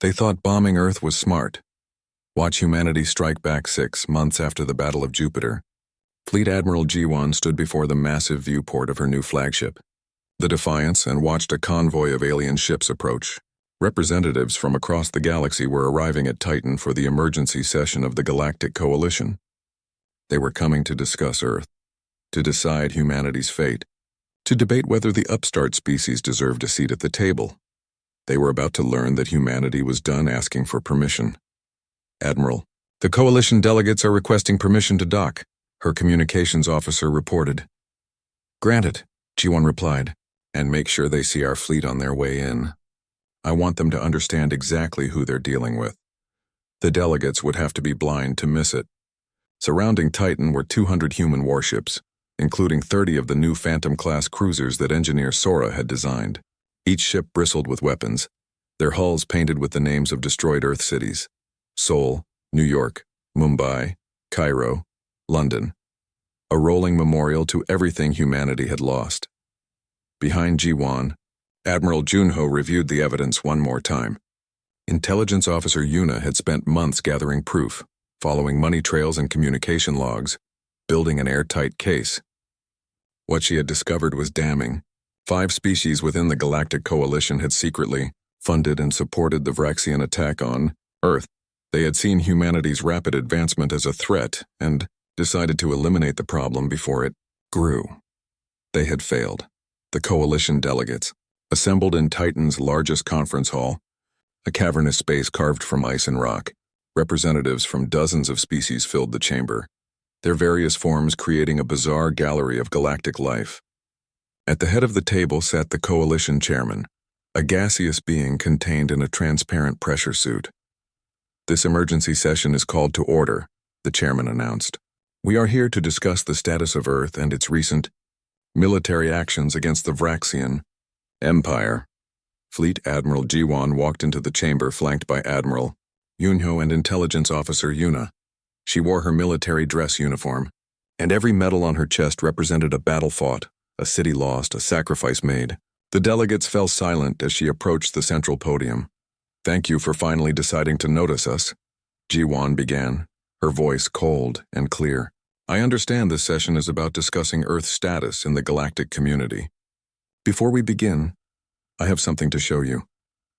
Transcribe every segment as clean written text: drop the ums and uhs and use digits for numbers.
They thought bombing Earth was smart. Watch humanity strike back 6 months after the Battle of Jupiter. Fleet Admiral G1 stood before the massive viewport of her new flagship, the Defiance, and watched a convoy of alien ships approach. Representatives from across the galaxy were arriving at Titan for the emergency session of the Galactic Coalition. They were coming to discuss Earth, to decide humanity's fate, to debate whether the upstart species deserved a seat at the table. They were about to learn that humanity was done asking for permission. "Admiral, the Coalition delegates are requesting permission to dock," her communications officer reported. "Granted," G1 replied, "and make sure they see our fleet on their way in. I want them to understand exactly who they're dealing with. The delegates would have to be blind to miss it." Surrounding Titan were 200 human warships, including 30 of the new Phantom-class cruisers that engineer Sora had designed. Each ship bristled with weapons, their hulls painted with the names of destroyed Earth cities: Seoul, New York, Mumbai, Cairo, London. A rolling memorial to everything humanity had lost. Behind G1, Admiral Junho reviewed the evidence one more time. Intelligence Officer Yuna had spent months gathering proof, following money trails and communication logs, building an airtight case. What she had discovered was damning. 5 species within the Galactic Coalition had secretly funded and supported the Vraxian attack on Earth. They had seen humanity's rapid advancement as a threat and decided to eliminate the problem before it grew. They had failed. The Coalition delegates, assembled in Titan's largest conference hall, a cavernous space carved from ice and rock. Representatives from dozens of species filled the chamber, their various forms creating a bizarre gallery of galactic life. At the head of the table sat the Coalition chairman, a gaseous being contained in a transparent pressure suit. "This emergency session is called to order," the chairman announced. "We are here to discuss the status of Earth and its recent military actions against the Vraxian Empire." Fleet Admiral G1 walked into the chamber flanked by Admiral Junho and Intelligence Officer Yuna. She wore her military dress uniform, and every medal on her chest represented a battle fought, a city lost, a sacrifice made. The delegates fell silent as she approached the central podium. "Thank you for finally deciding to notice us," G1 began, her voice cold and clear. "I understand this session is about discussing Earth's status in the galactic community. Before we begin, I have something to show you."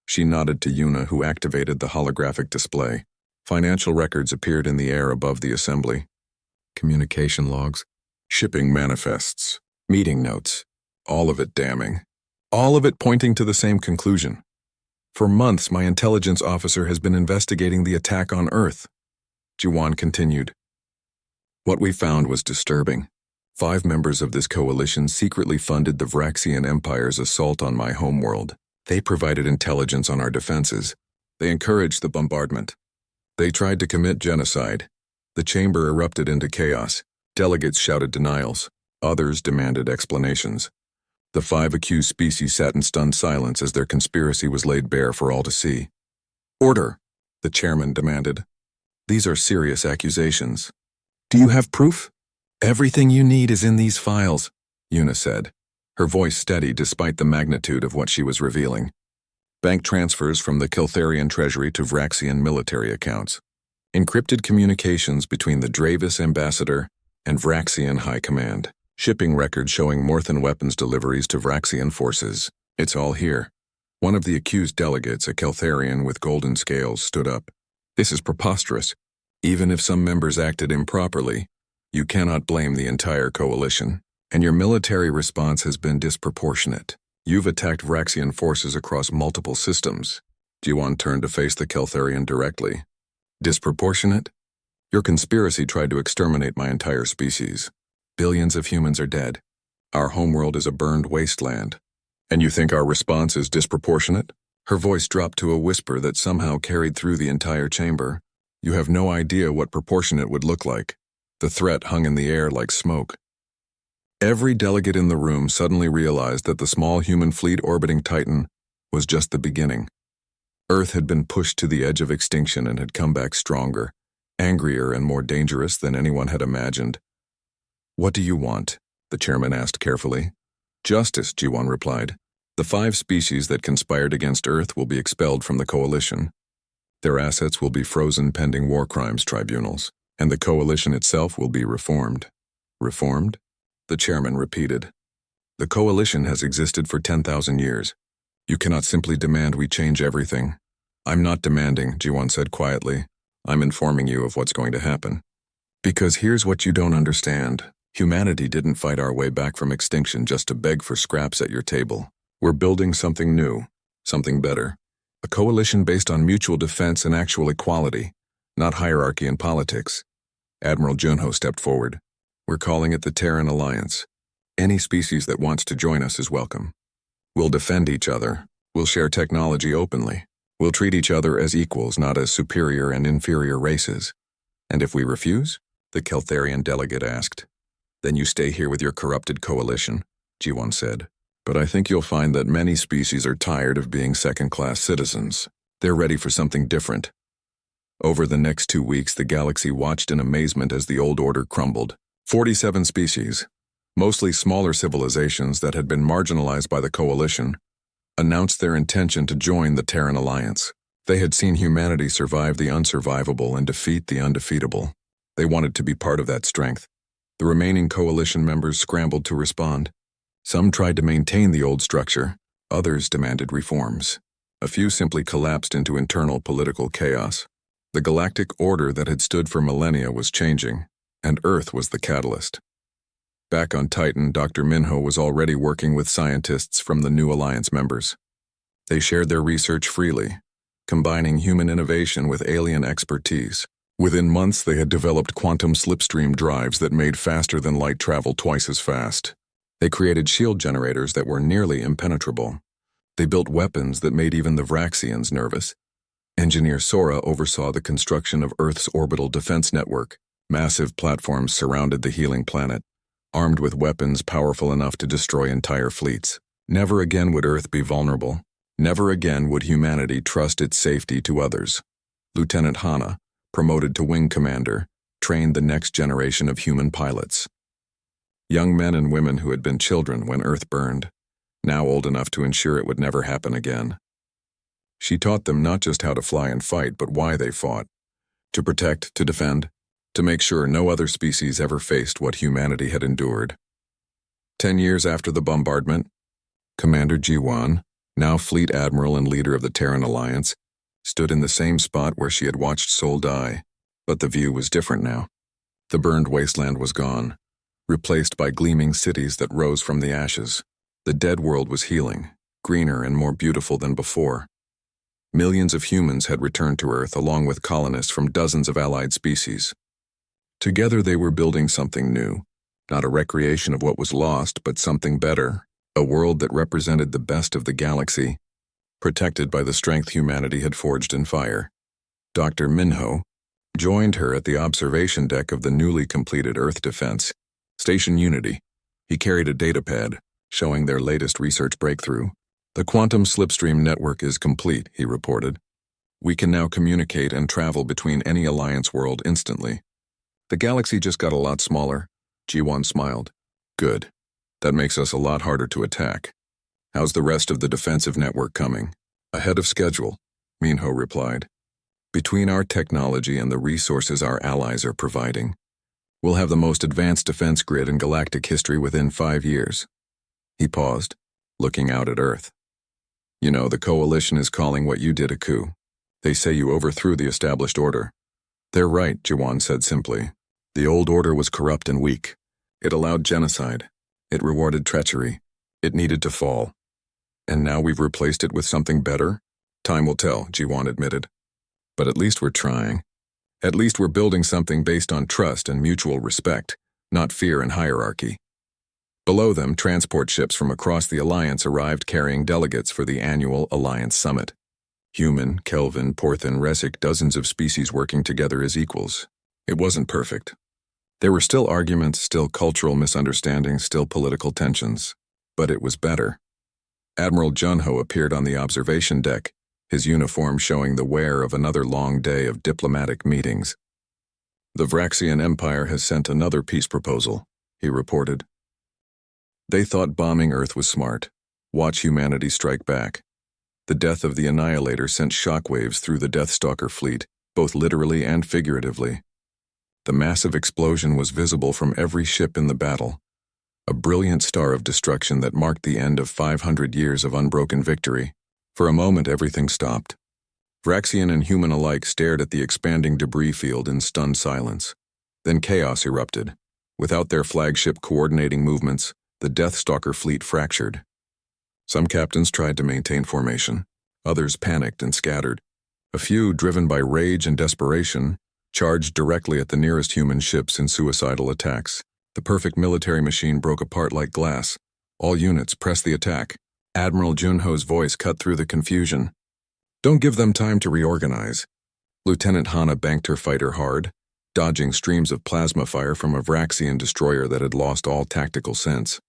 She nodded to Yuna, who activated the holographic display. Financial records appeared in the air above the assembly. Communication logs, shipping manifests, meeting notes, all of it damning. All of it pointing to the same conclusion. "For months, my intelligence officer has been investigating the attack on Earth," Juwan continued. "What we found was disturbing. 5 members of this coalition secretly funded the Vraxian Empire's assault on my homeworld. They provided intelligence on our defenses. They encouraged the bombardment. They tried to commit genocide." The chamber erupted into chaos. Delegates shouted denials. Others demanded explanations. The 5 accused species sat in stunned silence as their conspiracy was laid bare for all to see. "Order," the chairman demanded. "These are serious accusations. Do you have proof?" "Everything you need is in these files," Yuna said, her voice steady despite the magnitude of what she was revealing. Bank transfers from the Kiltharian treasury to Vraxian military accounts. Encrypted communications between the Dravis ambassador and Vraxian high command. Shipping records showing Morthan weapons deliveries to Vraxian forces. It's all here. One of the accused delegates, a Kiltharian with golden scales, stood up. "This is preposterous. Even if some members acted improperly, you cannot blame the entire coalition. And your military response has been disproportionate. You've attacked Vraxian forces across multiple systems." Jiwan turned to face the Kiltharian directly. "Disproportionate? Your conspiracy tried to exterminate my entire species. Billions of humans are dead. Our homeworld is a burned wasteland. And you think our response is disproportionate?" Her voice dropped to a whisper that somehow carried through the entire chamber. "You have no idea what proportionate would look like." The threat hung in the air like smoke. Every delegate in the room suddenly realized that the small human fleet orbiting Titan was just the beginning. Earth had been pushed to the edge of extinction and had come back stronger, angrier and more dangerous than anyone had imagined. "What do you want?" the chairman asked carefully. "Justice," G1 replied. "The 5 species that conspired against Earth will be expelled from the coalition. Their assets will be frozen pending war crimes tribunals, and the coalition itself will be reformed. Reformed? The chairman repeated. The coalition has existed for 10,000 years. You cannot simply demand we change everything. I'm not demanding, Ji-won said quietly. I'm informing you of what's going to happen. Because here's what you don't understand. Humanity didn't fight our way back from extinction just to beg for scraps at your table. We're building something new, something better. A coalition based on mutual defense and actual equality, not hierarchy and politics. Admiral Junho stepped forward. We're calling it the Terran Alliance. Any species that wants to join us is welcome. We'll defend each other. We'll share technology openly. We'll treat each other as equals, not as superior and inferior races. And if we refuse? The Keltharian delegate asked. Then you stay here with your corrupted coalition, Ji-won said. But I think you'll find that many species are tired of being second-class citizens. They're ready for something different. Over the next 2 weeks, the galaxy watched in amazement as the old order crumbled. 47 species, mostly smaller civilizations that had been marginalized by the coalition, announced their intention to join the Terran Alliance. They had seen humanity survive the unsurvivable and defeat the undefeatable. They wanted to be part of that strength. The remaining coalition members scrambled to respond. Some tried to maintain the old structure, others demanded reforms. A few simply collapsed into internal political chaos. The galactic order that had stood for millennia was changing, and Earth was the catalyst. Back on Titan, Dr. Minho was already working with scientists from the new Alliance members. They shared their research freely, combining human innovation with alien expertise. Within months, they had developed quantum slipstream drives that made faster-than-light travel twice as fast. They created shield generators that were nearly impenetrable. They built weapons that made even the Vraxians nervous. Engineer Sora oversaw the construction of Earth's orbital defense network. Massive platforms surrounded the healing planet, armed with weapons powerful enough to destroy entire fleets. Never again would Earth be vulnerable. Never again would humanity trust its safety to others. Lieutenant Hana, promoted to wing commander, trained the next generation of human pilots. Young men and women who had been children when Earth burned, now old enough to ensure it would never happen again. She taught them not just how to fly and fight, but why they fought. To protect, to defend, to make sure no other species ever faced what humanity had endured. 10 years after the bombardment, Commander Ji-won, now Fleet Admiral and leader of the Terran Alliance, stood in the same spot where she had watched Sol die, but the view was different now. The burned wasteland was gone, replaced by gleaming cities that rose from the ashes. The dead world was healing, greener and more beautiful than before. Millions of humans had returned to Earth along with colonists from dozens of allied species. Together they were building something new, not a recreation of what was lost, but something better, a world that represented the best of the galaxy, protected by the strength humanity had forged in fire. Dr. Minho joined her at the observation deck of the newly completed Earth Defense Station Unity. He carried a datapad, showing their latest research breakthrough. The quantum slipstream network is complete, he reported. We can now communicate and travel between any Alliance world instantly. The galaxy just got a lot smaller. Ji-won smiled. Good. That makes us a lot harder to attack. How's the rest of the defensive network coming? Ahead of schedule, Minho replied. Between our technology and the resources our allies are providing, we'll have the most advanced defense grid in galactic history within 5 years. He paused, looking out at Earth. You know, the coalition is calling what you did a coup. They say you overthrew the established order. They're right, Ji-won said simply. The old order was corrupt and weak. It allowed genocide. It rewarded treachery. It needed to fall. And now we've replaced it with something better? Time will tell, Ji-won admitted. But at least we're trying. At least we're building something based on trust and mutual respect, not fear and hierarchy. Below them, transport ships from across the Alliance arrived carrying delegates for the annual Alliance Summit. Human, Kelvin, Porthan, Resik, dozens of species working together as equals. It wasn't perfect. There were still arguments, still cultural misunderstandings, still political tensions. But it was better. Admiral Junho appeared on the observation deck, his uniform showing the wear of another long day of diplomatic meetings. The Vraxian Empire has sent another peace proposal, he reported. They thought bombing Earth was smart. Watch humanity strike back. The death of the Annihilator sent shockwaves through the Deathstalker fleet, both literally and figuratively. The massive explosion was visible from every ship in the battle, a brilliant star of destruction that marked the end of 500 years of unbroken victory. For a moment, everything stopped. Vraxian and human alike stared at the expanding debris field in stunned silence. Then chaos erupted. Without their flagship coordinating movements, the Deathstalker fleet fractured. Some captains tried to maintain formation. Others panicked and scattered. A few, driven by rage and desperation, charged directly at the nearest human ships in suicidal attacks. The perfect military machine broke apart like glass. All units, press the attack. Admiral Junho's voice cut through the confusion. Don't give them time to reorganize. Lieutenant Hana banked her fighter hard, dodging streams of plasma fire from a Vraxian destroyer that had lost all tactical sense.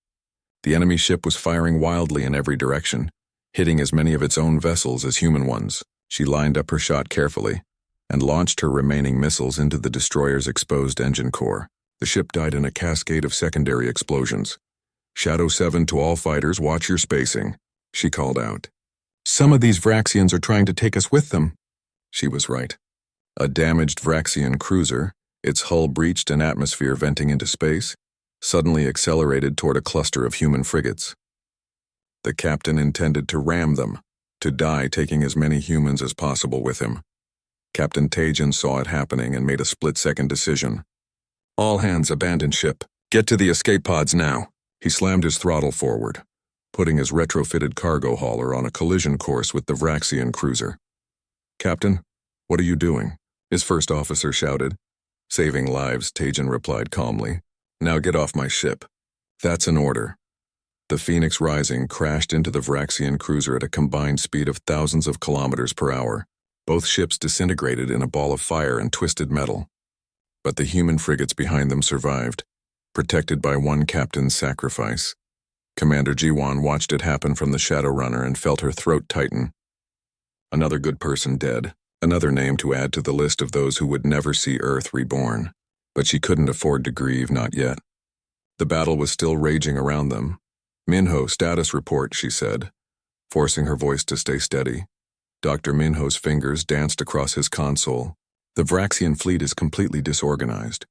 The enemy ship was firing wildly in every direction, hitting as many of its own vessels as human ones. She lined up her shot carefully and launched her remaining missiles into the destroyer's exposed engine core. The ship died in a cascade of secondary explosions. Shadow 7 to all fighters, watch your spacing, she called out. Some of these Vraxians are trying to take us with them. She was right. A damaged Vraxian cruiser, its hull breached and atmosphere venting into space, suddenly accelerated toward a cluster of human frigates. The captain intended to ram them, to die taking as many humans as possible with him. Captain Tajan saw it happening and made a split-second decision. All hands abandon ship. Get to the escape pods now. He slammed his throttle forward, putting his retrofitted cargo hauler on a collision course with the Vraxian cruiser. Captain, what are you doing? His first officer shouted. Saving lives, Tajan replied calmly. Now get off my ship. That's an order. The Phoenix Rising crashed into the Vraxian cruiser at a combined speed of thousands of kilometers per hour. Both ships disintegrated in a ball of fire and twisted metal. But the human frigates behind them survived, protected by one captain's sacrifice. Commander Jiwan watched it happen from the Shadowrunner and felt her throat tighten. Another good person dead, another name to add to the list of those who would never see Earth reborn. But she couldn't afford to grieve, not yet. The battle was still raging around them. Minho, status report, she said, forcing her voice to stay steady. Dr. Minho's fingers danced across his console. The Vraxian fleet is completely disorganized.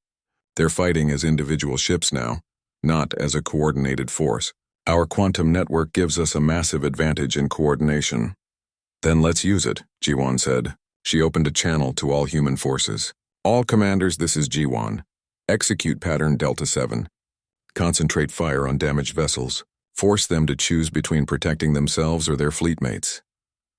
They're fighting as individual ships now, not as a coordinated force. Our quantum network gives us a massive advantage in coordination. Then let's use it, Jiwan said. She opened a channel to all human forces. All commanders, this is Jiwan. Execute pattern Delta 7. Concentrate fire on damaged vessels. Force them to choose between protecting themselves or their fleetmates.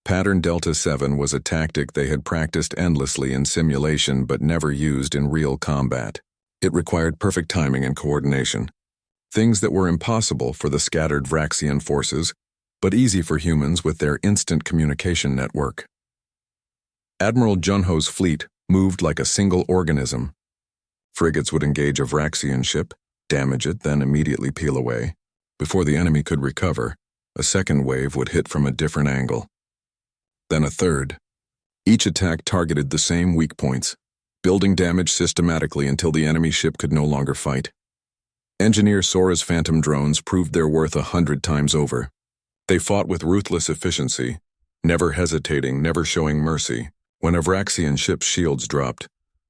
Pattern Delta 7 was a tactic they had practiced endlessly in simulation but never used in real combat. It required perfect timing and coordination. Things that were impossible for the scattered Vraxian forces, but easy for humans with their instant communication network. Admiral Junho's fleet moved like a single organism. Frigates would engage a Vraxian ship, damage it, then immediately peel away. Before the enemy could recover, a second wave would hit from a different angle. Then a third. Each attack targeted the same weak points, building damage systematically until the enemy ship could no longer fight. Engineer Sora's Phantom drones proved their worth 100 times over. They fought with ruthless efficiency, never hesitating, never showing mercy. When a Vraxian ship's shields dropped,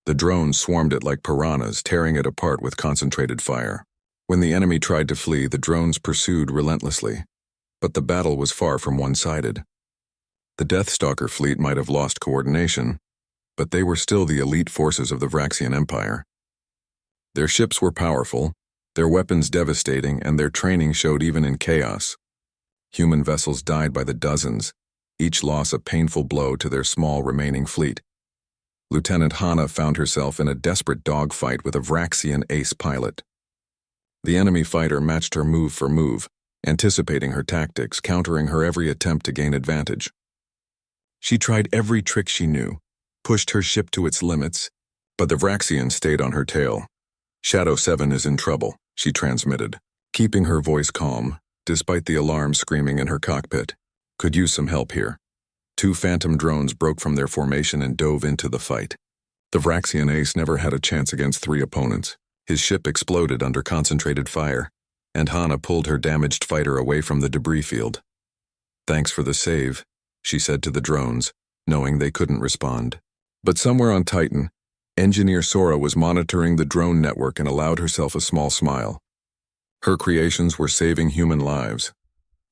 the drones swarmed it like piranhas, tearing it apart with concentrated fire. When the enemy tried to flee, the drones pursued relentlessly. But the battle was far from one-sided. The Deathstalker fleet might have lost coordination, but they were still the elite forces of the Vraxian Empire. Their ships were powerful, their weapons devastating, and their training showed even in chaos. Human vessels died by the dozens, each loss a painful blow to their small remaining fleet. Lieutenant Hana found herself in a desperate dogfight with a Vraxian ace pilot. The enemy fighter matched her move for move, anticipating her tactics, countering her every attempt to gain advantage. She tried every trick she knew, pushed her ship to its limits, but the Vraxian stayed on her tail. Shadow 7 is in trouble, she transmitted, keeping her voice calm, despite the alarm screaming in her cockpit. Could use some help here. 2 Phantom drones broke from their formation and dove into the fight. The Vraxian ace never had a chance against 3 opponents. His ship exploded under concentrated fire, and Hana pulled her damaged fighter away from the debris field. Thanks for the save, she said to the drones, knowing they couldn't respond. But somewhere on Titan, engineer Sora was monitoring the drone network and allowed herself a small smile. Her creations were saving human lives.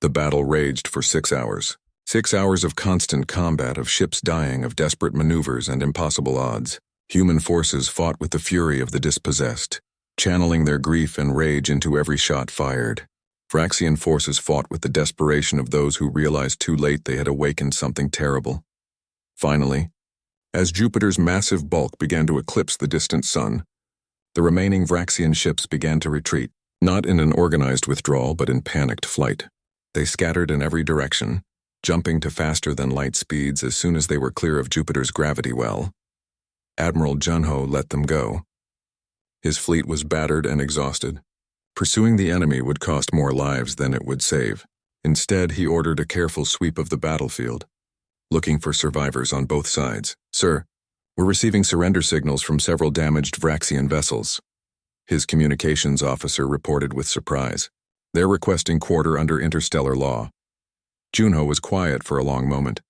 The battle raged for 6 hours. 6 hours of constant combat, of ships dying, of desperate maneuvers and impossible odds. Human forces fought with the fury of the dispossessed, channeling their grief and rage into every shot fired. Vraxian forces fought with the desperation of those who realized too late they had awakened something terrible. Finally, as Jupiter's massive bulk began to eclipse the distant sun, the remaining Vraxian ships began to retreat, not in an organized withdrawal but in panicked flight. They scattered in every direction, jumping to faster than light speeds as soon as they were clear of Jupiter's gravity well. Admiral Junho let them go. His fleet was battered and exhausted. Pursuing the enemy would cost more lives than it would save. Instead, he ordered a careful sweep of the battlefield, looking for survivors on both sides. "Sir, we're receiving surrender signals from several damaged Vraxian vessels," his communications officer reported with surprise. "They're requesting quarter under interstellar law." Junho was quiet for a long moment.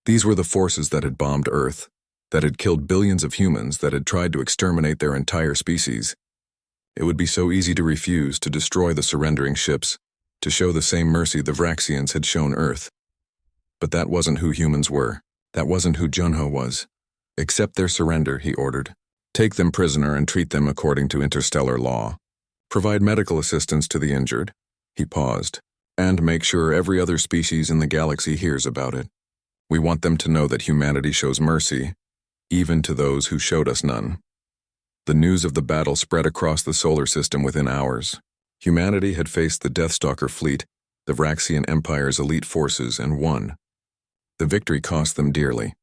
These were the forces that had bombed Earth, that had killed billions of humans, that had tried to exterminate their entire species. It would be so easy to refuse, to destroy the surrendering ships, to show the same mercy the Vraxians had shown Earth. But that wasn't who humans were. That wasn't who Junho was. "Accept their surrender," he ordered. "Take them prisoner and treat them according to interstellar law. Provide medical assistance to the injured." He paused. "And make sure every other species in the galaxy hears about it. We want them to know that humanity shows mercy, even to those who showed us none." The news of the battle spread across the solar system within hours. Humanity had faced the Deathstalker fleet, the Vraxian Empire's elite forces, and won. The victory cost them dearly.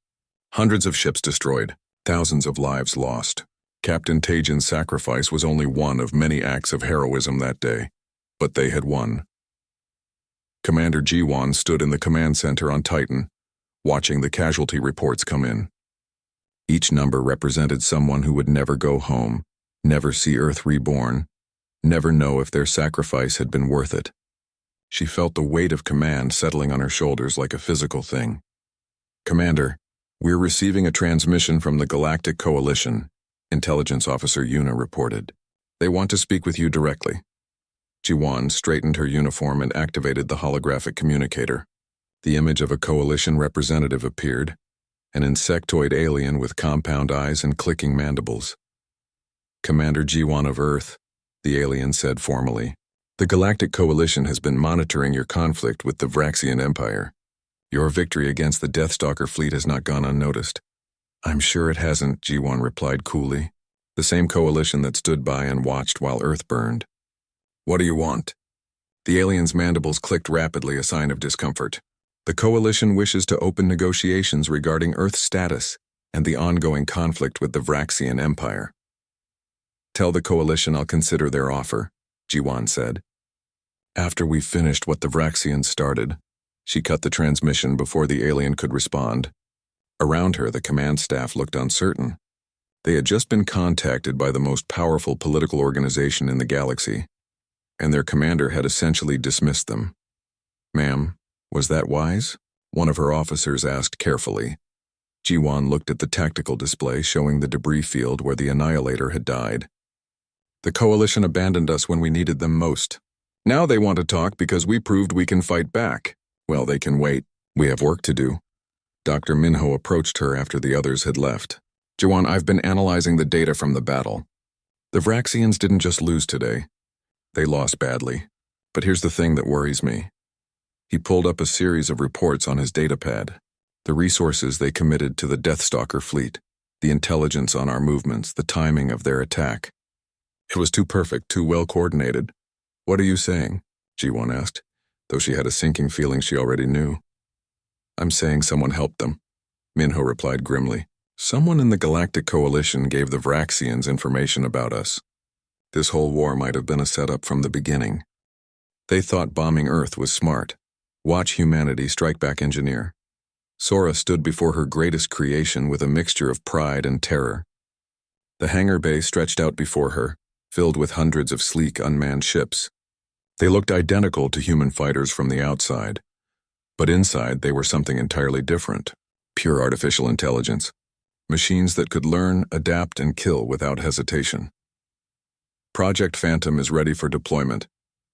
Hundreds of ships destroyed, thousands of lives lost. Captain Tajin's sacrifice was only one of many acts of heroism that day, but they had won. Commander Jiwan stood in the command center on Titan, watching the casualty reports come in. Each number represented someone who would never go home, never see Earth reborn, never know if their sacrifice had been worth it. She felt the weight of command settling on her shoulders like a physical thing. "Commander, we're receiving a transmission from the Galactic Coalition," Intelligence Officer Yuna reported. "They want to speak with you directly." Jiwan straightened her uniform and activated the holographic communicator. The image of a Coalition representative appeared, an insectoid alien with compound eyes and clicking mandibles. "Commander Jiwan of Earth," the alien said formally, "the Galactic Coalition has been monitoring your conflict with the Vraxian Empire. Your victory against the Deathstalker fleet has not gone unnoticed." "I'm sure it hasn't," Jiwan replied coolly. "The same coalition that stood by and watched while Earth burned." "What do you want?" The alien's mandibles clicked rapidly, a sign of discomfort. "The coalition wishes to open negotiations regarding Earth's status and the ongoing conflict with the Vraxian Empire." "Tell the coalition I'll consider their offer," Jiwan said. "After we've finished what the Vraxians started." She cut the transmission before the alien could respond. Around her, the command staff looked uncertain. They had just been contacted by the most powerful political organization in the galaxy, and their commander had essentially dismissed them. "Ma'am, was that wise?" one of her officers asked carefully. Jiwan looked at the tactical display showing the debris field where the Annihilator had died. "The coalition abandoned us when we needed them most. Now they want to talk because we proved we can fight back. Well, they can wait. We have work to do." Dr. Minho approached her after the others had left. "Jiwan, I've been analyzing the data from the battle. The Vraxians didn't just lose today. They lost badly. But here's the thing that worries me." He pulled up a series of reports on his datapad. The resources they committed to the Deathstalker fleet, the intelligence on our movements, the timing of their attack. It was too perfect, too well coordinated. "What are you saying?" Jiwan asked, though she had a sinking feeling she already knew. "I'm saying someone helped them," Minho replied grimly. "Someone in the Galactic Coalition gave the Vraxians information about us. This whole war might have been a setup from the beginning. They thought bombing Earth was smart. Watch humanity strike back engineer." Sora stood before her greatest creation with a mixture of pride and terror. The hangar bay stretched out before her, filled with hundreds of sleek unmanned ships. They looked identical to human fighters from the outside, But inside, they were something entirely different. Pure artificial intelligence. Machines that could learn, adapt, and kill without hesitation. Project Phantom is ready for deployment,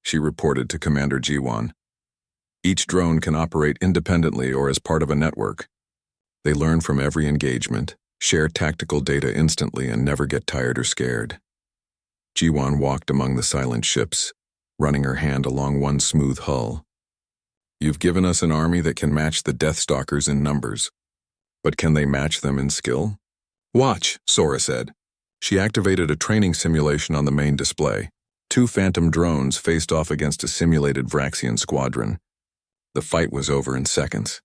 she reported to Commander Jiwan. Each drone can operate independently or as part of a network. They learn from every engagement, share tactical data instantly, and never get tired or scared. Jiwan walked among the silent ships, running her hand along one smooth hull. You've given us an army that can match the Deathstalkers in numbers. But can they match them in skill? Watch, Sora said. She activated a training simulation on the main display. 2 Phantom drones faced off against a simulated Vraxian squadron. The fight was over in seconds.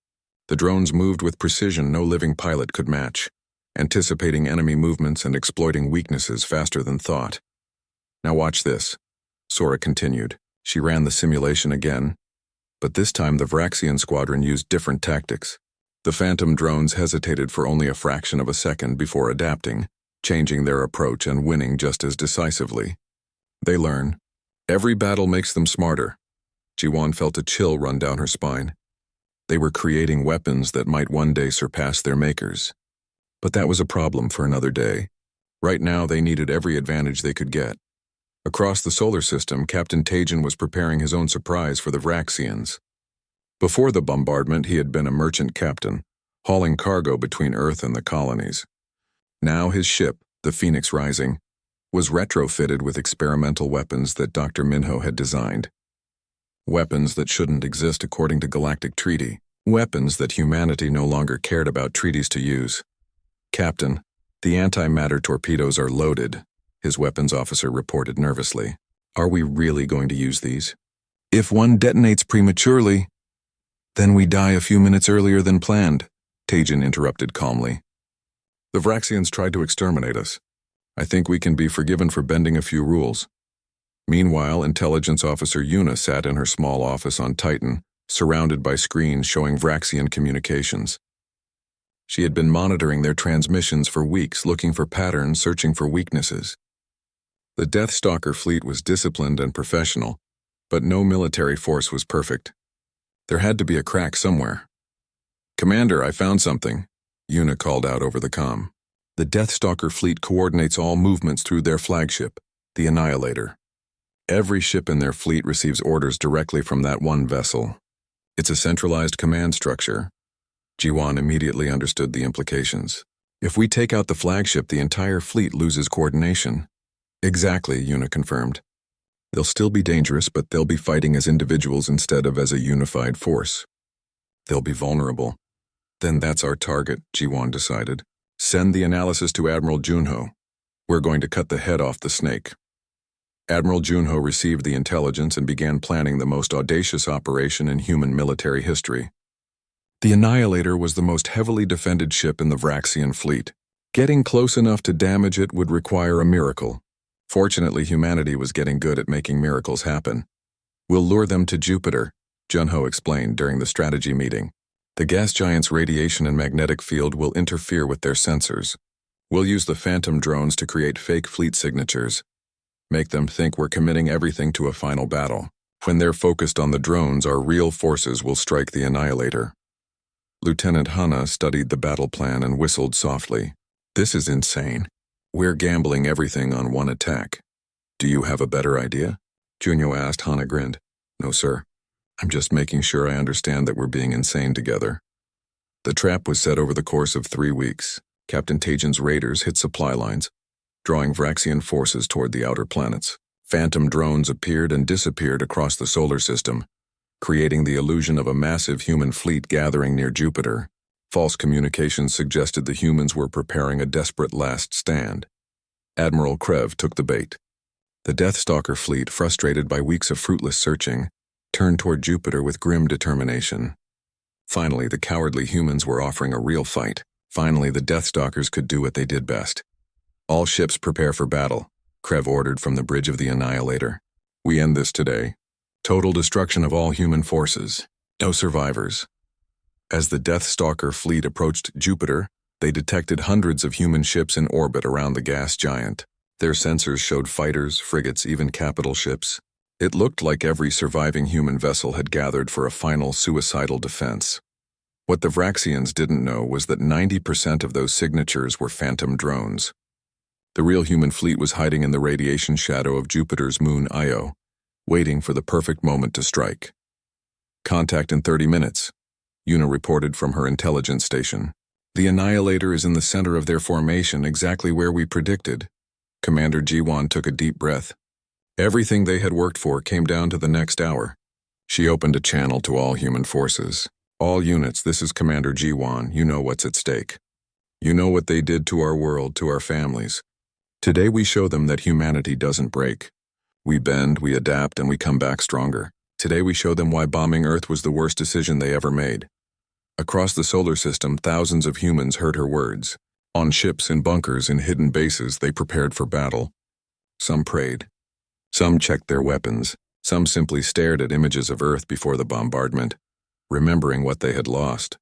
The drones moved with precision no living pilot could match, anticipating enemy movements and exploiting weaknesses faster than thought. Now watch this, Sora continued. She ran the simulation again, but this time the Vraxian squadron used different tactics. The Phantom drones hesitated for only a fraction of a second before adapting, changing their approach and winning just as decisively. They learn. Every battle makes them smarter. Jiwan felt a chill run down her spine. They were creating weapons that might one day surpass their makers. But that was a problem for another day. Right now, they needed every advantage they could get. Across the solar system, Captain Tajin was preparing his own surprise for the Vraxians. Before the bombardment, he had been a merchant captain, hauling cargo between Earth and the colonies. Now his ship, the Phoenix Rising, was retrofitted with experimental weapons that Dr. Minho had designed. Weapons that shouldn't exist according to Galactic Treaty. Weapons that humanity no longer cared about treaties to use. Captain, the antimatter torpedoes are loaded, his weapons officer reported nervously. Are we really going to use these? If one detonates prematurely, then we die a few minutes earlier than planned, Tajin interrupted calmly. The Vraxians tried to exterminate us. I think we can be forgiven for bending a few rules. Meanwhile, Intelligence Officer Yuna sat in her small office on Titan, surrounded by screens showing Vraxian communications. She had been monitoring their transmissions for weeks, looking for patterns, searching for weaknesses. The Deathstalker fleet was disciplined and professional, but no military force was perfect. There had to be a crack somewhere. Commander, I found something, Yuna called out over the comm. The Deathstalker fleet coordinates all movements through their flagship, the Annihilator. Every ship in their fleet receives orders directly from that one vessel. It's a centralized command structure. Jiwan immediately understood the implications. If we take out the flagship, the entire fleet loses coordination. Exactly, Yuna confirmed. They'll still be dangerous, but they'll be fighting as individuals instead of as a unified force. They'll be vulnerable. Then that's our target, Jiwan decided. Send the analysis to Admiral Junho. We're going to cut the head off the snake. Admiral Junho received the intelligence and began planning the most audacious operation in human military history. The Annihilator was the most heavily defended ship in the Vraxian fleet. Getting close enough to damage it would require a miracle. Fortunately, humanity was getting good at making miracles happen. We'll lure them to Jupiter, Junho explained during the strategy meeting. The gas giant's radiation and magnetic field will interfere with their sensors. We'll use the Phantom drones to create fake fleet signatures. Make them think we're committing everything to a final battle. When they're focused on the drones, our real forces will strike the Annihilator. Lieutenant Hana studied the battle plan and whistled softly. This is insane. We're gambling everything on one attack. Do you have a better idea? Junho asked. Hana grinned. No, sir. I'm just making sure I understand that we're being insane together. The trap was set over the course of 3 weeks. Captain Tajin's raiders hit supply lines, drawing Vraxian forces toward the outer planets. Phantom drones appeared and disappeared across the solar system, creating the illusion of a massive human fleet gathering near Jupiter. False communications suggested the humans were preparing a desperate last stand. Admiral Krev took the bait. The Deathstalker fleet, frustrated by weeks of fruitless searching, turned toward Jupiter with grim determination. Finally, the cowardly humans were offering a real fight. Finally, the Deathstalkers could do what they did best. All ships prepare for battle, Krev ordered from the bridge of the Annihilator. We end this today. Total destruction of all human forces. No survivors. As the Deathstalker fleet approached Jupiter, they detected hundreds of human ships in orbit around the gas giant. Their sensors showed fighters, frigates, even capital ships. It looked like every surviving human vessel had gathered for a final suicidal defense. What the Vraxians didn't know was that 90% of those signatures were phantom drones. The real human fleet was hiding in the radiation shadow of Jupiter's moon Io, waiting for the perfect moment to strike. "Contact in 30 minutes, Una reported from her intelligence station. "The Annihilator is in the center of their formation, exactly where we predicted." Commander Jiwan took a deep breath. Everything they had worked for came down to the next hour. She opened a channel to all human forces. "All units, this is Commander Jiwan. You know what's at stake. You know what they did to our world, to our families. Today we show them that humanity doesn't break. We bend, we adapt, and we come back stronger. Today we show them why bombing Earth was the worst decision they ever made." Across the solar system, thousands of humans heard her words. On ships, in bunkers, in hidden bases, they prepared for battle. Some prayed. Some checked their weapons. Some simply stared at images of Earth before the bombardment, remembering what they had lost.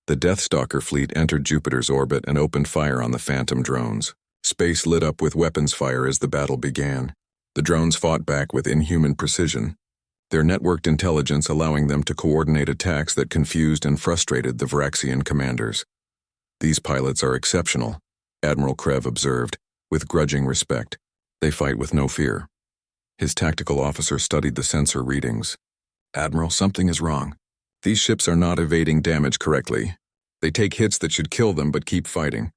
The Deathstalker fleet entered Jupiter's orbit and opened fire on the Phantom drones. Space lit up with weapons fire as the battle began. The drones fought back with inhuman precision, their networked intelligence allowing them to coordinate attacks that confused and frustrated the Vraxian commanders. "These pilots are exceptional," Admiral Krev observed, with grudging respect. "They fight with no fear." His tactical officer studied the sensor readings. "Admiral, something is wrong. These ships are not evading damage correctly. They take hits that should kill them but keep fighting.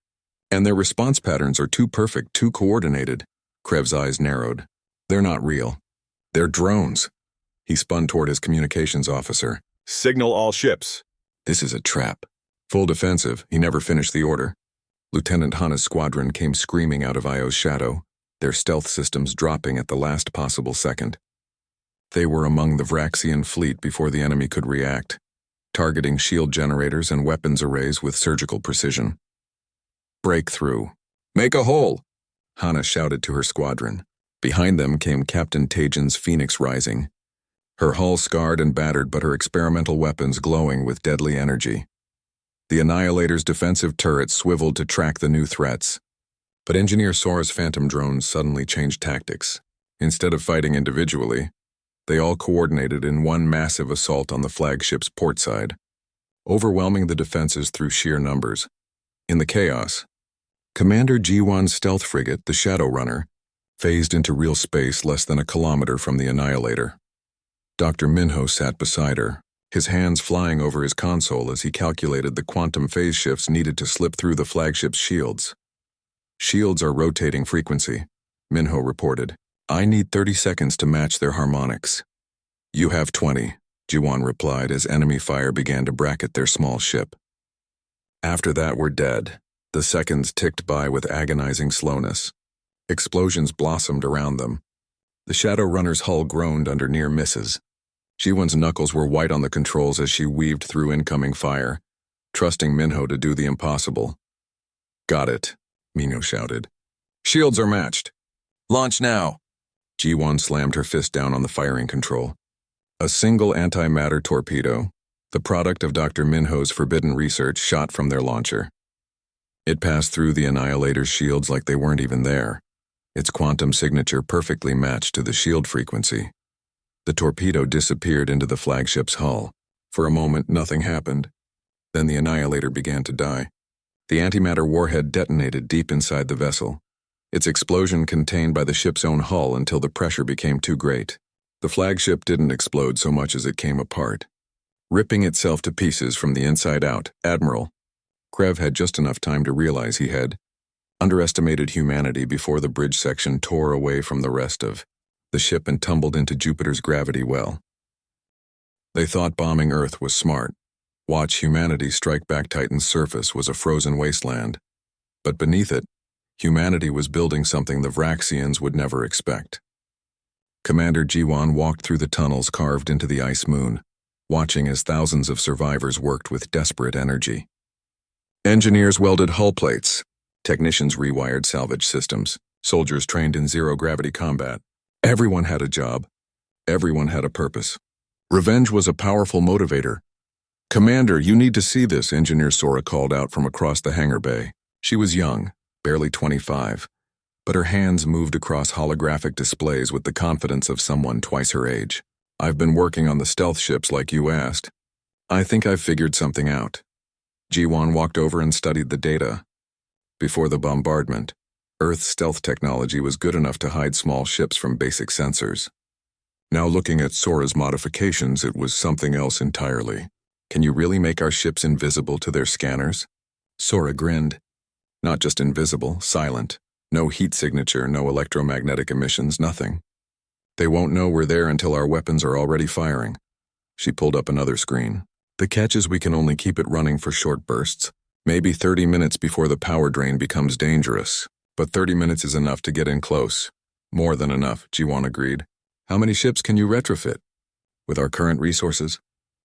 And their response patterns are too perfect, too coordinated." Krev's eyes narrowed. "They're not real. They're drones." He spun toward his communications officer. "Signal all ships." "This is a trap." Full defensive, he never finished the order. Lieutenant Hana's squadron came screaming out of Io's shadow, their stealth systems dropping at the last possible second. They were among the Vraxian fleet before the enemy could react, targeting shield generators and weapons arrays with surgical precision. "Breakthrough. Make a hole!" Hana shouted to her squadron. Behind them came Captain Tajin's Phoenix Rising, her hull scarred and battered but her experimental weapons glowing with deadly energy. The Annihilator's defensive turrets swiveled to track the new threats. But Engineer Sora's Phantom drones suddenly changed tactics. Instead of fighting individually, they all coordinated in one massive assault on the flagship's port side, overwhelming the defenses through sheer numbers. In the chaos, Commander Jiwan's stealth frigate, the Shadow Runner, phased into real space less than a kilometer from the Annihilator. Dr. Minho sat beside her, his hands flying over his console as he calculated the quantum phase shifts needed to slip through the flagship's shields. "Shields are rotating frequency," Minho reported. "I need 30 seconds to match their harmonics." "You have 20, Jiwan replied as enemy fire began to bracket their small ship. After that, we're dead. The seconds ticked by with agonizing slowness. Explosions blossomed around them. The Shadow Runner's hull groaned under near misses. Jiwan's knuckles were white on the controls as she weaved through incoming fire, trusting Minho to do the impossible. "Got it," Minho shouted. "Shields are matched. Launch now." Jiwan slammed her fist down on the firing control. A single antimatter torpedo, the product of Dr. Minho's forbidden research, shot from their launcher. It passed through the Annihilator's shields like they weren't even there, its quantum signature perfectly matched to the shield frequency. The torpedo disappeared into the flagship's hull. For a moment, nothing happened. Then the Annihilator began to die. The antimatter warhead detonated deep inside the vessel, its explosion contained by the ship's own hull until the pressure became too great. The flagship didn't explode so much as it came apart, ripping itself to pieces from the inside out. "Admiral." Krev had just enough time to realize he had underestimated humanity before the bridge section tore away from the rest of the ship and tumbled into Jupiter's gravity well. They thought bombing Earth was smart. Watch humanity strike back. Titan's surface was a frozen wasteland. But beneath it, humanity was building something the Vraxians would never expect. Commander Jiwan walked through the tunnels carved into the ice moon, watching as thousands of survivors worked with desperate energy. Engineers welded hull plates, technicians rewired salvage systems, soldiers trained in zero-gravity combat. Everyone had a job. Everyone had a purpose. Revenge was a powerful motivator. "Commander, you need to see this," Engineer Sora called out from across the hangar bay. She was young, barely 25, but her hands moved across holographic displays with the confidence of someone twice her age. I've been working on the stealth ships like you asked. I think I've figured something out. Jiwan walked over and studied the data. Before the bombardment, Earth's stealth technology was good enough to hide small ships from basic sensors. Now looking at Sora's modifications, it was something else entirely. Can you really make our ships invisible to their scanners? Sora grinned. Not just invisible, silent. No heat signature, no electromagnetic emissions, nothing. They won't know we're there until our weapons are already firing. She pulled up another screen. The catch is we can only keep it running for short bursts, maybe 30 minutes before the power drain becomes dangerous. But 30 minutes is enough to get in close. More than enough, Jiwan agreed. How many ships can you retrofit? With our current resources?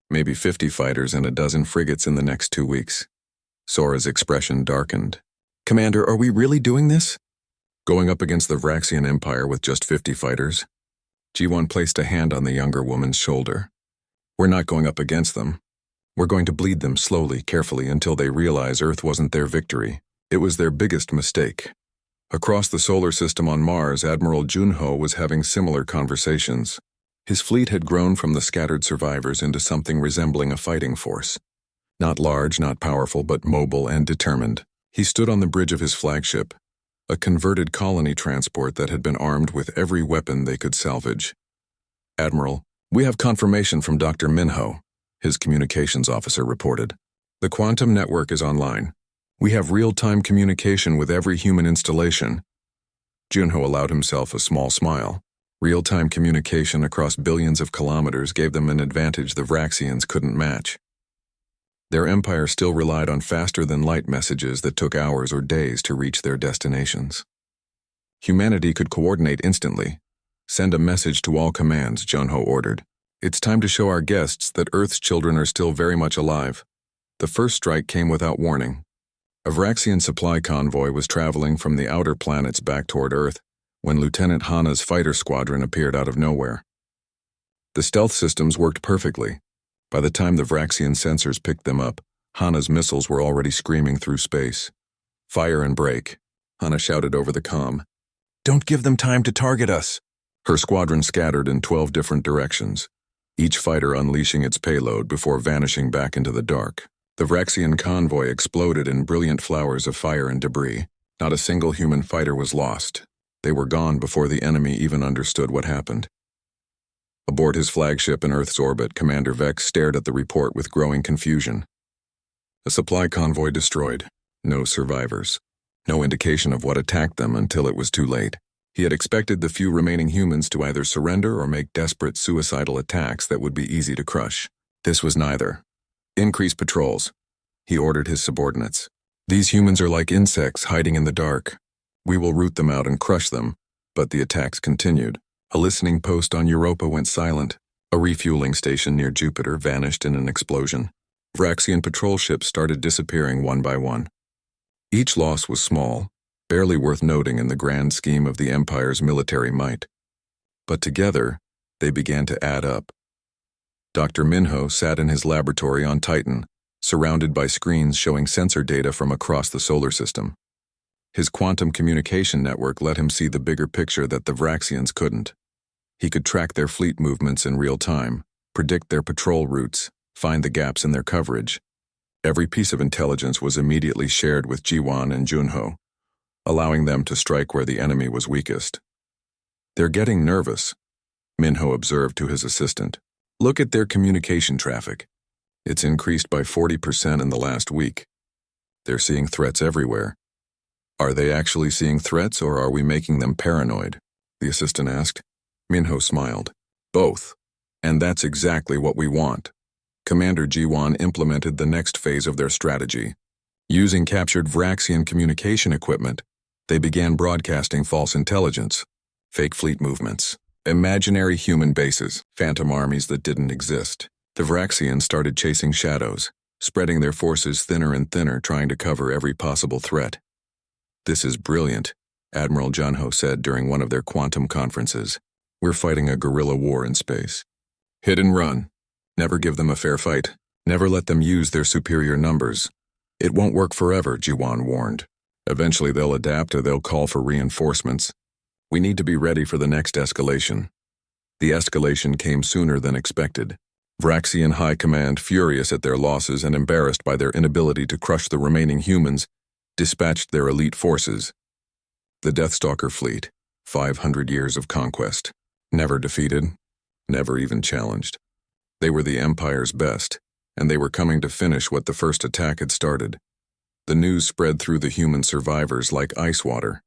Maybe 50 fighters and a dozen frigates in the next 2 weeks. Sora's expression darkened. Commander, are we really doing this? Going up against the Vraxian Empire with just 50 fighters? Jiwan placed a hand on the younger woman's shoulder. We're not going up against them. We're going to bleed them slowly, carefully, until they realize Earth wasn't their victory. It was their biggest mistake. Across the solar system on Mars, Admiral Junho was having similar conversations. His fleet had grown from the scattered survivors into something resembling a fighting force. Not large, not powerful, but mobile and determined. He stood on the bridge of his flagship, a converted colony transport that had been armed with every weapon they could salvage. Admiral, we have confirmation from Dr. Minho, his communications officer reported. The quantum network is online. We have real-time communication with every human installation. Junho allowed himself a small smile. Real-time communication across billions of kilometers gave them an advantage the Vraxians couldn't match. Their empire still relied on faster-than-light messages that took hours or days to reach their destinations. Humanity could coordinate instantly. Send a message to all commands, Junho ordered. It's time to show our guests that Earth's children are still very much alive. The first strike came without warning. A Vraxian supply convoy was traveling from the outer planets back toward Earth when Lieutenant Hana's fighter squadron appeared out of nowhere. The stealth systems worked perfectly. By the time the Vraxian sensors picked them up, Hana's missiles were already screaming through space. Fire and break, Hana shouted over the comm. Don't give them time to target us. Her squadron scattered in 12 different directions, each fighter unleashing its payload before vanishing back into the dark. The Vraxian convoy exploded in brilliant flowers of fire and debris. Not a single human fighter was lost. They were gone before the enemy even understood what happened. Aboard his flagship in Earth's orbit, Commander Vex stared at the report with growing confusion. A supply convoy destroyed. No survivors. No indication of what attacked them until it was too late. He had expected the few remaining humans to either surrender or make desperate suicidal attacks that would be easy to crush. This was neither. Increase patrols, he ordered his subordinates. These humans are like insects hiding in the dark. We will root them out and crush them, but the attacks continued. A listening post on Europa went silent. A refueling station near Jupiter vanished in an explosion. Vraxian patrol ships started disappearing one by one. Each loss was small, barely worth noting in the grand scheme of the Empire's military might. But together, they began to add up. Dr. Minho sat in his laboratory on Titan, surrounded by screens showing sensor data from across the solar system. His quantum communication network let him see the bigger picture that the Vraxians couldn't. He could track their fleet movements in real time, predict their patrol routes, find the gaps in their coverage. Every piece of intelligence was immediately shared with Jiwan and Junho, allowing them to strike where the enemy was weakest. They're getting nervous, Minho observed to his assistant. Look at their communication traffic. It's increased by 40% in the last week. They're seeing threats everywhere. Are they actually seeing threats, or are we making them paranoid? The assistant asked. Minho smiled. Both. And that's exactly what we want. Commander Jiwan implemented the next phase of their strategy. Using captured Vraxian communication equipment, they began broadcasting false intelligence, fake fleet movements, imaginary human bases, phantom armies that didn't exist. The Vraxians started chasing shadows, spreading their forces thinner and thinner, trying to cover every possible threat. This is brilliant, Admiral Junho said during one of their quantum conferences. We're fighting a guerrilla war in space. Hit and run. Never give them a fair fight. Never let them use their superior numbers. It won't work forever, Jiwan warned. Eventually they'll adapt or they'll call for reinforcements. We need to be ready for the next escalation. The escalation came sooner than expected. Vraxian High Command, furious at their losses and embarrassed by their inability to crush the remaining humans, dispatched their elite forces. The Deathstalker fleet, 500 years of conquest, never defeated, never even challenged. They were the Empire's best, and they were coming to finish what the first attack had started. The news spread through the human survivors like ice water.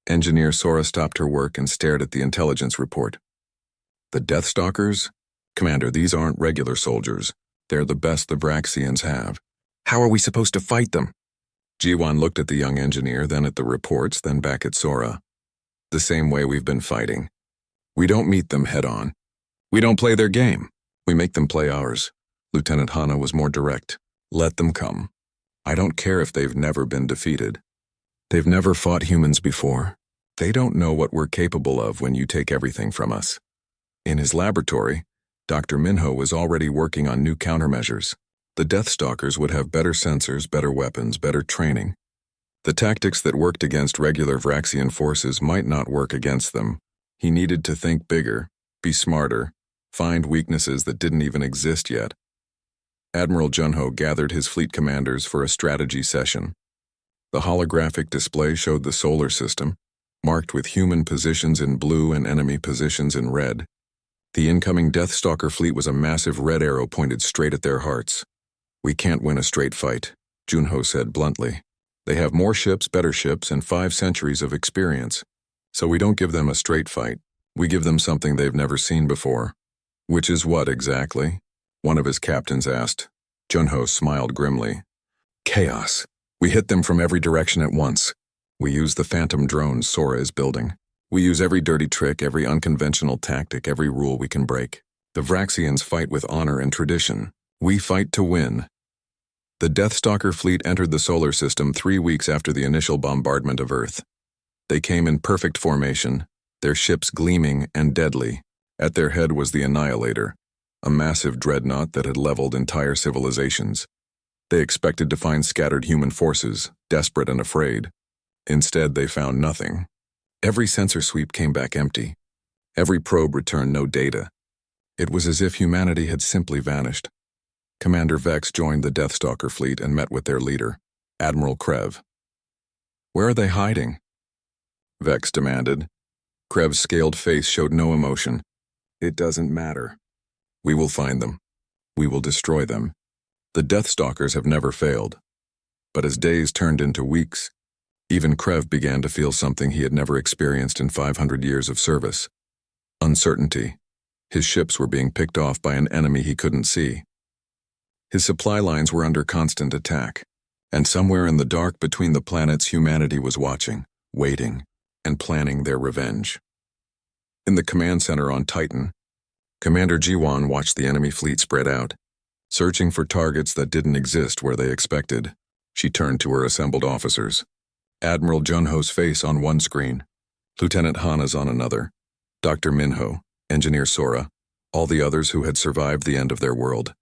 Engineer Sora stopped her work and stared at the intelligence report. The Deathstalkers? Commander, these aren't regular soldiers. They're the best the Vraxians have. How are we supposed to fight them? Jiwan looked at the young engineer, then at the reports, then back at Sora. The same way we've been fighting. We don't meet them head-on. We don't play their game. We make them play ours. Lieutenant Hana was more direct. Let them come. I don't care if they've never been defeated. They've never fought humans before. They don't know what we're capable of when you take everything from us. In his laboratory, Dr. Minho was already working on new countermeasures. The Deathstalkers would have better sensors, better weapons, better training. The tactics that worked against regular Vraxian forces might not work against them. He needed to think bigger, be smarter, find weaknesses that didn't even exist yet. Admiral Junho gathered his fleet commanders for a strategy session. The holographic display showed the solar system, marked with human positions in blue and enemy positions in red. The incoming Deathstalker fleet was a massive red arrow pointed straight at their hearts. We can't win a straight fight, Junho said bluntly. They have more ships, better ships, and 5 centuries of experience. So we don't give them a straight fight. We give them something they've never seen before. Which is what exactly? One of his captains asked. Junho smiled grimly. Chaos. We hit them from every direction at once. We use the phantom drones Sora is building. We use every dirty trick, every unconventional tactic, every rule we can break. The Vraxians fight with honor and tradition. We fight to win. The Deathstalker fleet entered the solar system 3 weeks after the initial bombardment of Earth. They came in perfect formation, their ships gleaming and deadly. At their head was the Annihilator, a massive dreadnought that had leveled entire civilizations. They expected to find scattered human forces, desperate and afraid. Instead, they found nothing. Every sensor sweep came back empty. Every probe returned no data. It was as if humanity had simply vanished. Commander Vex joined the Deathstalker fleet and met with their leader, Admiral Krev. Where are they hiding? Vex demanded. Krev's scaled face showed no emotion. It doesn't matter. We will find them. We will destroy them. The Deathstalkers have never failed. But as days turned into weeks, even Krev began to feel something he had never experienced in 500 years of service. Uncertainty. His ships were being picked off by an enemy he couldn't see. His supply lines were under constant attack, and somewhere in the dark between the planets humanity was watching, waiting, and planning their revenge. In the command center on Titan, Commander Jiwan watched the enemy fleet spread out, searching for targets that didn't exist where they expected. She turned to her assembled officers. Admiral Junho's face on one screen, Lieutenant Hana's on another, Dr. Minho, Engineer Sora, all the others who had survived the end of their world.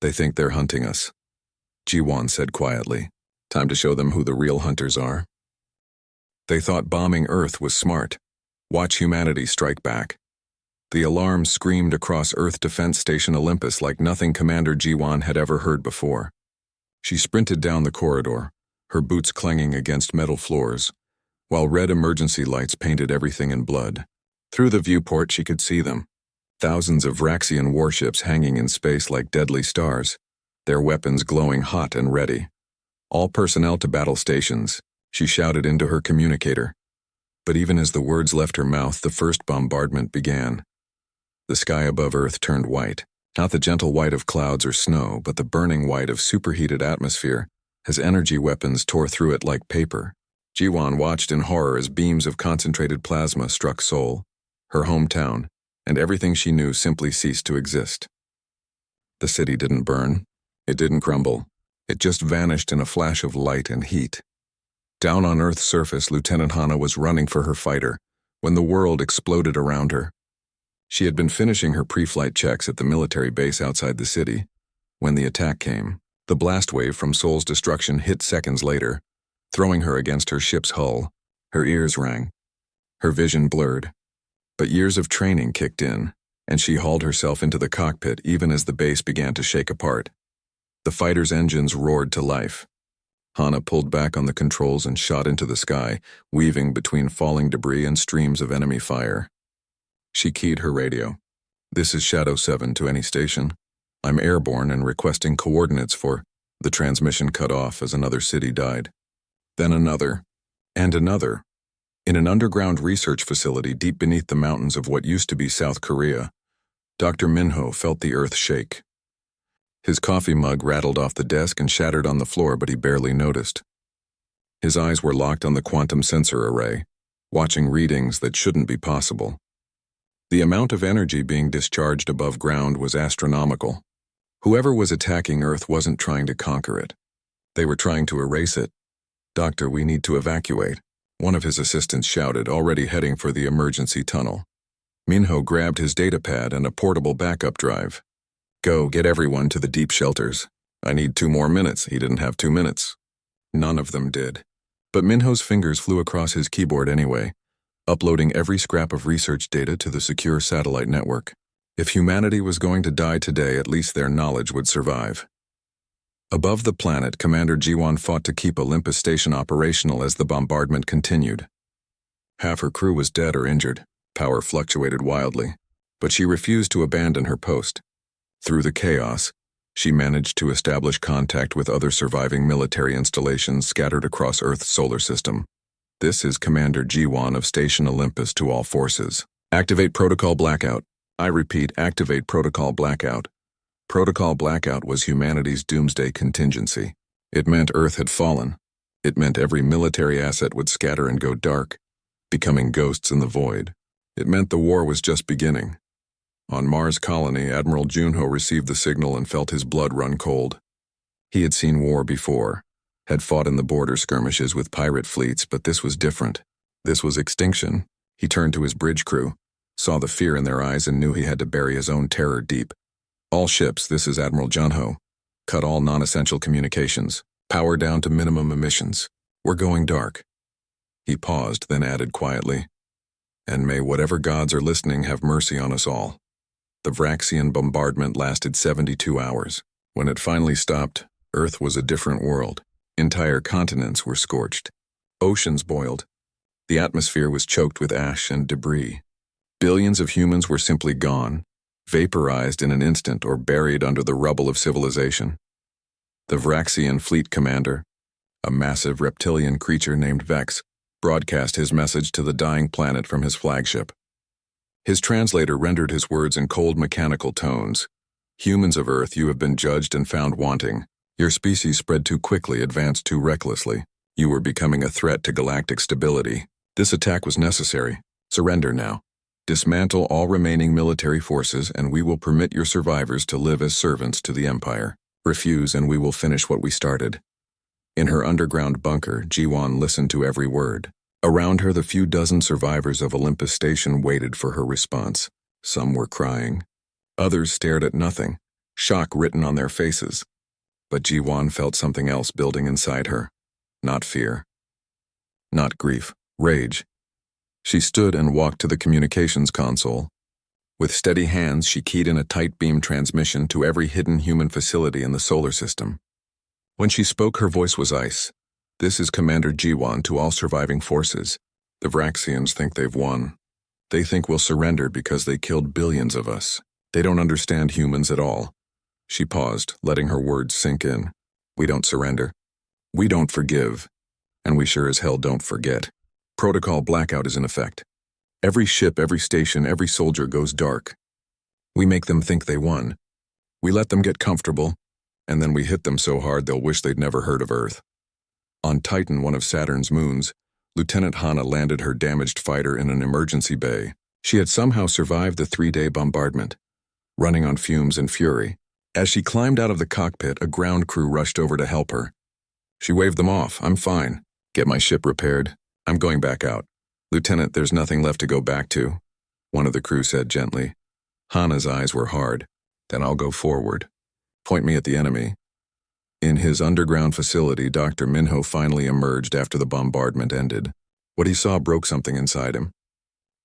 They think they're hunting us, Jiwan said quietly. Time to show them who the real hunters are. They thought bombing Earth was smart. Watch humanity strike back. The alarm screamed across Earth Defense Station Olympus like nothing Commander Jiwan had ever heard before. She sprinted down the corridor, her boots clanging against metal floors, while red emergency lights painted everything in blood. Through the viewport she could see them. Thousands of Vraxian warships hanging in space like deadly stars, their weapons glowing hot and ready. All personnel to battle stations, she shouted into her communicator. But even as the words left her mouth, the first bombardment began. The sky above Earth turned white, not the gentle white of clouds or snow, but the burning white of superheated atmosphere, as energy weapons tore through it like paper. Jiwan watched in horror as beams of concentrated plasma struck Seoul, her hometown, and everything she knew simply ceased to exist. The city didn't burn. It didn't crumble. It just vanished in a flash of light and heat. Down on Earth's surface, Lieutenant Hana was running for her fighter when the world exploded around her. She had been finishing her pre-flight checks at the military base outside the city when the attack came. The blast wave from Seoul's destruction hit seconds later. throwing her against her ship's hull. Her ears rang. Her vision blurred. But years of training kicked in, and she hauled herself into the cockpit even as the base began to shake apart. The fighter's engines roared to life. Hana pulled back on the controls and shot into the sky, weaving between falling debris and streams of enemy fire. She keyed her radio. "This is Shadow 7 to any station. I'm airborne and requesting coordinates for..." The transmission cut off as another city died. Then another, and another. In an underground research facility deep beneath the mountains of what used to be South Korea, Dr. Minho felt the earth shake. His coffee mug rattled off the desk and shattered on the floor, but he barely noticed. His eyes were locked on the quantum sensor array, watching readings that shouldn't be possible. The amount of energy being discharged above ground was astronomical. Whoever was attacking Earth wasn't trying to conquer it. They were trying to erase it. "Doctor, we need to evacuate," one of his assistants shouted, already heading for the emergency tunnel. Minho grabbed his datapad and a portable backup drive. "Go, get everyone to the deep shelters. I need 2 more minutes." He didn't have 2 minutes. None of them did. But Minho's fingers flew across his keyboard anyway, uploading every scrap of research data to the secure satellite network. If humanity was going to die today, at least their knowledge would survive. Above the planet, Commander Jiwon fought to keep Olympus Station operational as the bombardment continued. Half her crew was dead or injured. Power fluctuated wildly, but she refused to abandon her post. Through the chaos, she managed to establish contact with other surviving military installations scattered across Earth's solar system. "This is Commander Jiwon of Station Olympus to all forces. Activate Protocol Blackout. I repeat, activate Protocol Blackout." Protocol Blackout was humanity's doomsday contingency. It meant Earth had fallen. It meant every military asset would scatter and go dark, becoming ghosts in the void. It meant the war was just beginning. On Mars Colony, Admiral Junho received the signal and felt his blood run cold. He had seen war before, had fought in the border skirmishes with pirate fleets, but this was different. This was extinction. He turned to his bridge crew, saw the fear in their eyes, and knew he had to bury his own terror deep. "All ships, this is Admiral Junho. Cut all non-essential communications. Power down to minimum emissions. We're going dark." He paused, then added quietly, "And may whatever gods are listening have mercy on us all." The Vraxian bombardment lasted 72 hours. When it finally stopped, Earth was a different world. Entire continents were scorched. Oceans boiled. The atmosphere was choked with ash and debris. Billions of humans were simply gone, vaporized in an instant or buried under the rubble of civilization. The Vraxian fleet commander, a massive reptilian creature named Vex, broadcast his message to the dying planet from his flagship. His translator rendered his words in cold mechanical tones. "Humans of Earth, you have been judged and found wanting. Your species spread too quickly, advanced too recklessly. You were becoming a threat to galactic stability. This attack was necessary. Surrender now. Dismantle all remaining military forces, and we will permit your survivors to live as servants to the Empire. Refuse, and we will finish what we started." In her underground bunker, Jiwon listened to every word. Around her, the few dozen survivors of Olympus Station waited for her response. Some were crying. Others stared at nothing, shock written on their faces. But Jiwon felt something else building inside her. Not fear. Not grief. Rage. She stood and walked to the communications console. With steady hands, she keyed in a tight beam transmission to every hidden human facility in the solar system. When she spoke, her voice was ice. "This is Commander Jiwon to all surviving forces. The Vraxians think they've won. They think we'll surrender because they killed billions of us. They don't understand humans at all." She paused, letting her words sink in. "We don't surrender. We don't forgive. And we sure as hell don't forget. Protocol Blackout is in effect. Every ship, every station, every soldier goes dark. We make them think they won. We let them get comfortable, and then we hit them so hard they'll wish they'd never heard of Earth." On Titan, one of Saturn's moons, Lieutenant Hana landed her damaged fighter in an emergency bay. She had somehow survived the 3-day bombardment, running on fumes and fury. As she climbed out of the cockpit, a ground crew rushed over to help her. She waved them off. "I'm fine. Get my ship repaired. I'm going back out." "Lieutenant, there's nothing left to go back to," one of the crew said gently. Hana's eyes were hard. "Then I'll go forward. Point me at the enemy." In his underground facility, Dr. Minho finally emerged after the bombardment ended. What he saw broke something inside him.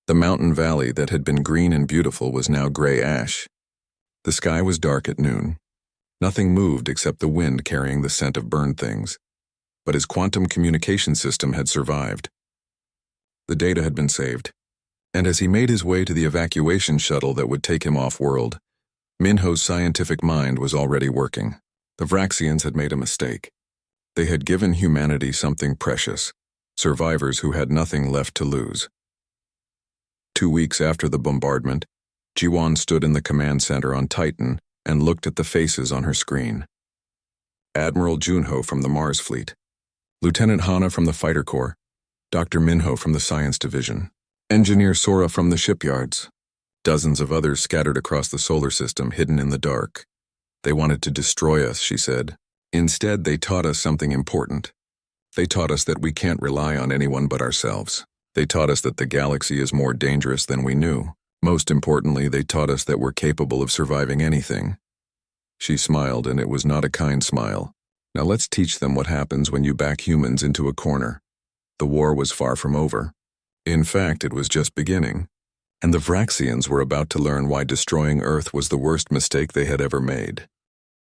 The mountain valley that had been green and beautiful was now gray ash. The sky was dark at noon. Nothing moved except the wind carrying the scent of burned things. But his quantum communication system had survived. The data had been saved. And as he made his way to the evacuation shuttle that would take him off-world, Minho's scientific mind was already working. The Vraxians had made a mistake. They had given humanity something precious, survivors who had nothing left to lose. 2 weeks after the bombardment, Jiwan stood in the command center on Titan and looked at the faces on her screen. Admiral Junho from the Mars Fleet, Lieutenant Hana from the Fighter Corps, Dr. Minho from the Science Division, Engineer Sora from the shipyards, dozens of others scattered across the solar system, hidden in the dark. They wanted to destroy us, she said. Instead, they taught us something important. They taught us that we can't rely on anyone but ourselves. They taught us that the galaxy is more dangerous than we knew. Most importantly, they taught us that we're capable of surviving anything. She smiled, and it was not a kind smile. Now let's teach them what happens when you back humans into a corner. The war was far from over. In fact, it was just beginning. And the Vraxians were about to learn why destroying Earth was the worst mistake they had ever made.